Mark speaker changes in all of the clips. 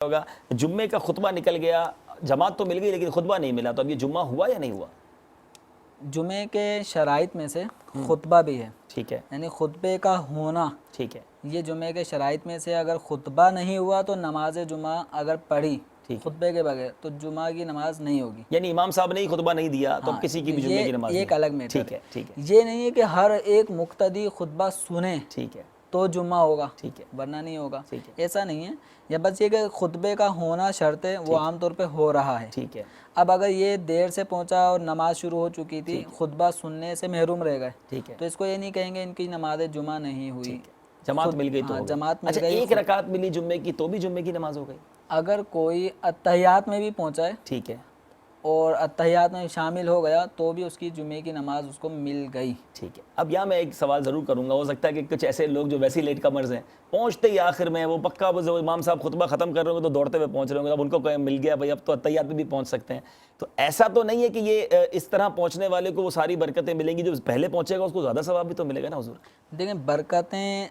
Speaker 1: ہوگا جمعے کا خطبہ نکل گیا، جماعت تو مل گئی لیکن خطبہ نہیں ملا، تو اب یہ جمعہ ہوا یا نہیں ہوا؟
Speaker 2: جمعے کے شرائط میں سے خطبہ بھی ہے،
Speaker 1: ٹھیک ہے،
Speaker 2: یعنی خطبے کا ہونا،
Speaker 1: ٹھیک ہے،
Speaker 2: یہ جمعے کے شرائط میں سے اگر خطبہ نہیں ہوا تو نماز جمعہ اگر پڑھی خطبے کے بغیر تو جمعہ کی نماز نہیں ہوگی۔
Speaker 1: یعنی امام صاحب نے ہی خطبہ نہیں دیا تو اب کسی کی بھی جمعے کی نماز
Speaker 2: یہ ایک
Speaker 1: نہیں۔
Speaker 2: الگ میٹر
Speaker 1: ٹھیک ہے، ٹھیک ہے،
Speaker 2: یہ نہیں ہے کہ ہر ایک مقتدی خطبہ سنے
Speaker 1: ٹھیک ہے،
Speaker 2: تو جمعہ ہوگا
Speaker 1: ٹھیک ہے،
Speaker 2: ورنہ نہیں ہوگا،
Speaker 1: ٹھیک ہے،
Speaker 2: ایسا نہیں ہے۔ یا بس یہ کہ خطبے کا ہونا شرط ہے، وہ عام طور پہ ہو رہا ہے۔
Speaker 1: ٹھیک ہے،
Speaker 2: اب اگر یہ دیر سے پہنچا اور نماز شروع ہو چکی تھی، خطبہ سننے سے محروم رہ گئے،
Speaker 1: ٹھیک ہے،
Speaker 2: تو اس کو یہ نہیں کہیں گے ان کی نماز جمعہ نہیں ہوئی،
Speaker 1: جماعت مل گئی تو ہو گئی۔
Speaker 2: جماعت مل
Speaker 1: اچھا
Speaker 2: گئی۔
Speaker 1: ایک رکعت ملی جمعے کی تو بھی جمعے کی نماز ہو گئی؟
Speaker 2: اگر کوئی اتحیات میں بھی پہنچا ہے
Speaker 1: ٹھیک ہے،
Speaker 2: اور اتحیات میں شامل ہو گیا تو بھی اس کی جمعے کی نماز اس کو مل گئی۔
Speaker 1: ٹھیک ہے۔ اب یہاں میں ایک سوال ضرور کروں گا، ہو سکتا ہے کہ کچھ ایسے لوگ جو ویسے لیٹ کمرز ہیں، پہنچتے ہی آخر میں وہ پکا وہ امام صاحب خطبہ ختم کر رہے ہوں گے تو دوڑتے ہوئے پہنچ رہے ہوں گے، اب ان کو مل گیا بھائی اب تو اتحیات میں بھی پہنچ سکتے ہیں، تو ایسا تو نہیں ہے کہ یہ اس طرح پہنچنے والے کو وہ ساری برکتیں ملیں گی، جو پہلے پہنچے گا اس کو زیادہ ثواب بھی تو ملے گا نا حضور؟
Speaker 2: دیکھیں برکتیں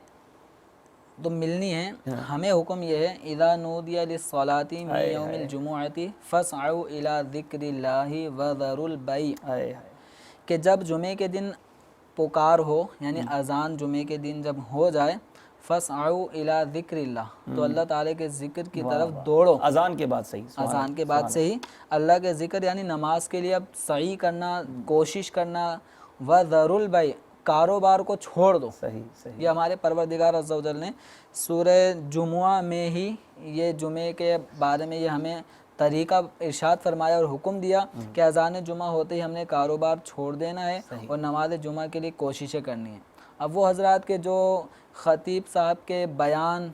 Speaker 2: تو ملنی ہیں، ہمیں حکم یہ ہے اذا نودی للصلاۃ من یوم الجمعۃ فاسعوا الی ذکر اللہ وذروا البیع، کہ جب جمعے کے دن پکار ہو یعنی اذان جمعے کے دن جب ہو جائے، فاسعوا الی ذکر اللہ، تو اللہ تعالیٰ کے ذکر کی طرف دوڑو۔
Speaker 1: اذان کے بعد صحیح،
Speaker 2: اذان کے بعد سے ہی اللہ کے ذکر یعنی نماز کے لیے اب سعی کرنا، کوشش کرنا، وذروا البیع، کاروبار کو چھوڑ دو۔
Speaker 1: صحیح صحیح،
Speaker 2: یہ ہمارے پروردگار عز و جل نے سورہ جمعہ میں ہی یہ جمعے کے بارے میں یہ ہمیں طریقہ ارشاد فرمایا اور حکم دیا کہ اذان جمعہ ہوتے ہی ہم نے کاروبار چھوڑ دینا ہے اور نماز جمعہ کے لیے کوششیں کرنی ہیں۔ اب وہ حضرات کے جو خطیب صاحب کے بیان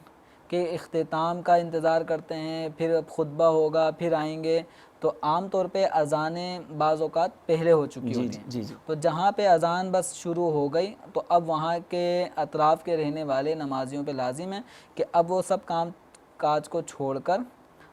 Speaker 2: کے اختتام کا انتظار کرتے ہیں، پھر خطبہ ہوگا پھر آئیں گے، تو عام طور پہ اذانیں بعض اوقات پہلے ہو چکی ہوتی ہیں، تو جہاں پہ اذان بس شروع ہو گئی تو اب وہاں کے اطراف کے رہنے والے نمازیوں پہ لازم ہے کہ اب وہ سب کام کاج کو چھوڑ کر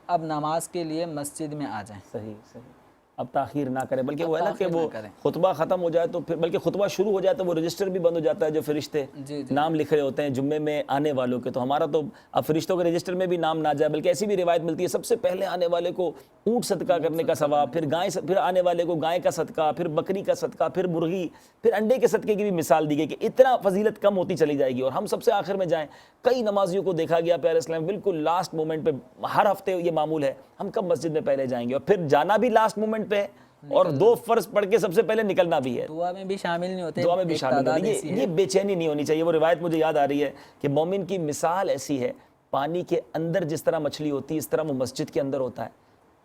Speaker 2: اب نماز کے لیے مسجد میں آ جائیں۔
Speaker 1: صحیح صحیح، اب تاخیر نہ کریں، بلکہ وہ ہے نا کہ وہ خطبہ ختم ہو جائے تو پھر بلکہ خطبہ شروع ہو جائے تو وہ رجسٹر بھی بند ہو جاتا ہے، جو فرشتے نام لکھ رہے ہوتے ہیں جمعے میں آنے والوں کے، تو ہمارا تو اب فرشتوں کے رجسٹر میں بھی نام نہ جائے، بلکہ ایسی بھی روایت ملتی ہے سب سے پہلے آنے والے کو اونٹ صدقہ کرنے کا ثواب، پھر آنے والے کو گائے کا صدقہ، پھر بکری کا صدقہ، پھر مرغی، پھر انڈے کے صدقے کی بھی مثال دی گئی کہ اتنا فضیلت کم ہوتی چلی جائے گی، اور ہم سب سے آخر میں جائیں۔ کئی نمازیوں کو دیکھا گیا پیارے اسلام بالکل لاسٹ مومنٹ پہ، ہر ہفتے یہ معمول ہے ہم کب مسجد میں پہلے جائیں گے، اور پھر جانا بھی لاسٹ مومنٹ پہ اور دو فرض پڑھ کے سب سے پہلے نکلنا بھی ہے،
Speaker 2: دعا میں بھی شامل نہیں ہوتے،
Speaker 1: دعا میں بھی شامل نہیں، یہ بے چینی نہیں ہونی چاہیے۔ وہ روایت مجھے یاد آ رہی ہے کہ مومن کی مثال ایسی ہے، پانی کے اندر جس طرح مچھلی ہوتی ہے اس طرح وہ مسجد کے اندر ہوتا ہے۔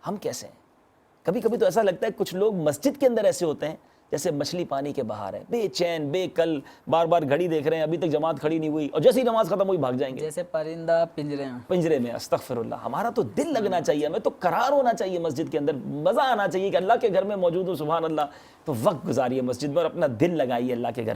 Speaker 1: ہم کیسے ہیں؟ کبھی کبھی تو ایسا لگتا ہے کچھ لوگ مسجد کے اندر ایسے ہوتے ہیں جیسے مچھلی پانی کے باہر ہے، بے چین بے کل، بار بار گھڑی دیکھ رہے ہیں ابھی تک جماعت کھڑی نہیں ہوئی، اور جیسے ہی نماز ختم ہوئی بھاگ جائیں گے
Speaker 2: جیسے پرندہ
Speaker 1: پنجرے میں۔ استغفر اللہ، ہمارا تو دل لگنا چاہیے، ہمیں تو قرار ہونا چاہیے مسجد کے اندر، مزہ آنا چاہیے کہ اللہ کے گھر میں موجود ہوں، سبحان اللہ، تو وقت گزاریے مسجد میں اور اپنا دل لگائیے اللہ کے گھر میں۔